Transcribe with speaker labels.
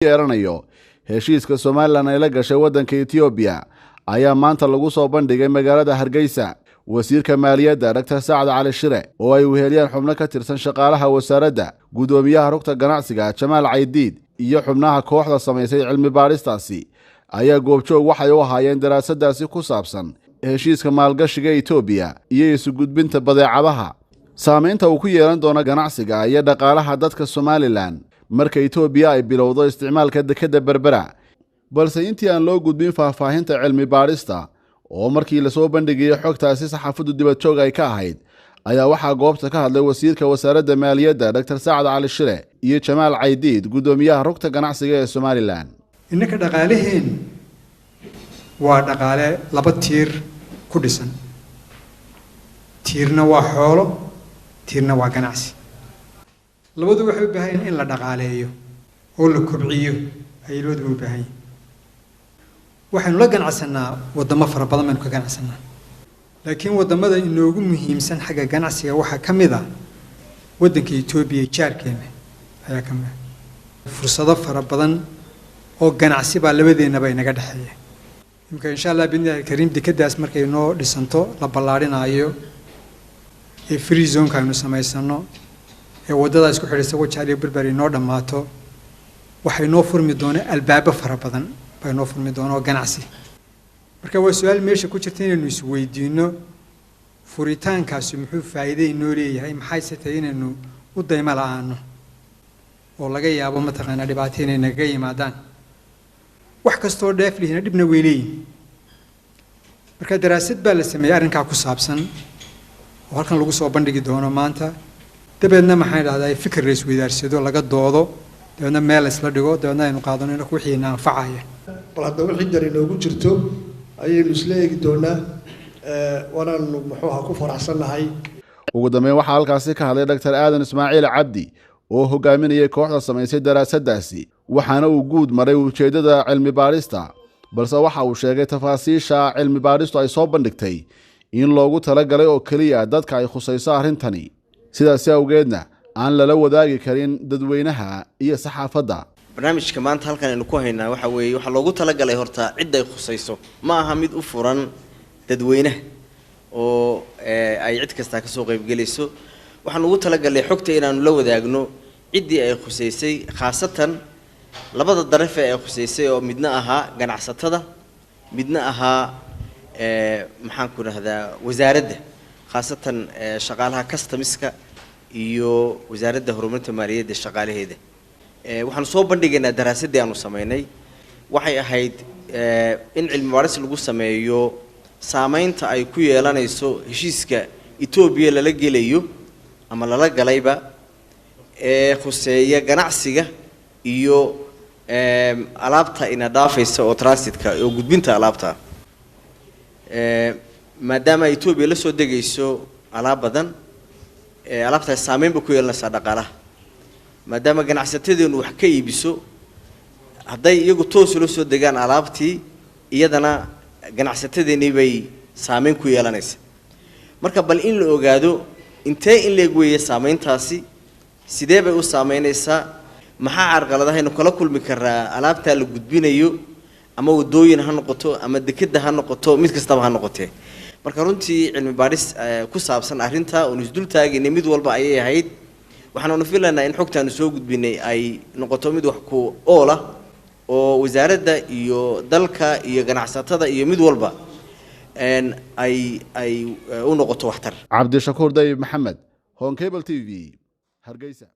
Speaker 1: yeeranayo heshiiska Soomaaliland ay la gashay wadanka Ethiopia ayaa maanta lagu soo bandhigay magaalada Hargeysa. wasiirka maaliyadda Dr. Saad Cali Shire oo ay weheliyaan xubno ka tirsan shaqaalaha wasaaradda, gudoomiyaha rugta ganacsiga Jamaal Caydiid iyo xubnaha kooxda sameysay cilmi baaristaasi ayaa goobjoog waxay u ahaayeen daraasadaasi ku saabsan heshiiska maalgashiga Ethiopia iyo isu gudbinta badeecadaha, saameynta uu ku yeelan doono ganacsiga iyo dhaqaalaha dadka Somaliland marka Ethiopia ay bilowdo isticmaalka dekadda Berbera. balse intii aan loo gudbin faahfaahinta cilmi baarista oo markii la soo bandhigay xogtaasi saxaafaddu dibad joog ay ka ahayd, ayaa waxaa goobta ka hadlay wasiirka wasaaradda maaliyadda Dr. Saad Cali Shire iyo Jamaal Caydiid, gudoomiyaha rugta ganacsiga ee Somaliland.
Speaker 2: innaka dhaqaaleheen waa dhaqaale laba tiir ku dhisan. tiirna waa xoolo, tiirna waa ganacsi. labadu waxay u baahan in la dhaqaaleeyo oo la kobciyo ay labadu u baahan yihiin. waxaynu la ganacsanaa wadamo fara badan baynu ka ganacsanaa, laakiin wadamada inoogu muhiimsan xagga ganacsiga waxaa ka mid ah wadanka Ethiopia jaarkeena ayaa ka mid ah. fursado fara badan oo ganacsi baa labadeennaba inaga dhexeeya. imka insha Allah bidnaahi kariim dekadaas markay noo dhisanto la ballaarinayo ee free zone kaaynu samaysano ee wadada isku xidhaysa Wajaale Berberi noo dhamaato, waxay noo furmi doonaa albaabo fara badan bay noo furmi doonaa ganacsi. marka waa su'aal meesha ku jirta inaynu is weydiino furitaankaasi muxuu faa'iido inoo leeyahay, maxay tahay inaynu u daymo la'aano oo laga yaabo mataqaana dhibaato inay naga yimaadaan. wax kastoo dheef lihina dhibna way leeyihiin. marka daraasad baa la sameeyay arrinkaa ku saabsan oo halkan lagu soo bandhigi doono maanta. dabeedna maxay dhahdaa fikir la isweydaarsado, laga doodo, dabeedna meel isla dhigo, dabeedna aynu qaadano in wixii anfacaya.
Speaker 3: bal hadda wixii jari noogu jirto ayaynu isla eegi doonaa. wanaanu muxuu ahaa ku faraxsanahay.
Speaker 1: ugu dambeyn waxaa halkaasi ka hadlay Dr. Aadan Ismaaciil Cabdi oo hogaaminayay kooxda sameysay daraasadaasi, waxaana uu guud maray ujeedada cilmi baarista, balse waxa uu sheegay tafaasiisha cilmi baaristu ay soo bandhigtay in loogu talagalay oo kaliya dadka ay khusayso arrintani, sidaas awgeedna aan lala wadaagi karin dadweynaha iyo saxaafadda.
Speaker 4: barnaamijka maanta halkan aynu ku haynaa waxa weeye waxa loogu talagalay horta cid ay khusayso, ma aha mid u furan dadweynaha oo ay cid kasta ka soo qayb galayso. waxaan ugu talagalay xogta inaanu la wadaagno ciddii ay khusaysay, khaasatan labada daraf ee ay khusaysay oo midna ahaa ganacsatada, midna ahaa maxaan ku rahdaa wasaaradda, khaasatan shaqaalaha customs-ka iyo wasaaradda horumarinta maaliyadda shaqaalaheeda. waxaan soo bandhigaynaa daraasadii aanu sameynay. waxay ahayd in cilmi baaris lagu sameeyo saameynta ay ku yeelanayso heshiiska Ethiopia lala gelayo ama lala galayba ee khuseeya ganacsiga iyo alaabta ina dhaafaysa oo transitka oo gudbinta alaabta. maadaama Ethiopia la soo degayso alaab badan, alaabtaas saameynba ku yeelanaysa dhaqaalaha. maadaama ganacsatada wax ka iibiso, hadday iyagu toos loo soo degaan alaabtii, iyadana ganacsatadeenii bay saameyn ku yeelanaysa. marka bal in la ogaado intee in leeg weeye saameyntaasi, sidee bay u saameynaysaa, maxaa carqaladaha aynu kala kulmi karaa alaabta la gudbinayo, ama wadooyin ha noqoto ama dekada ha noqoto, mid kastaba ha noqotee. marka runtii cilmi baaris ku saabsan arrinta oo isdul taageynay mid walba ayay ahayd. waxaanu filaynaa in xogtaanu soo gudbinay ay noqoto mid wax ku oola oo wasaaradda iyo dalka iyo ganacsatada iyo mid walba ay u noqoto waxtar.
Speaker 1: Cabdi Shakuur Dayib Maxamed, Hon Cable TV, Hargeysa.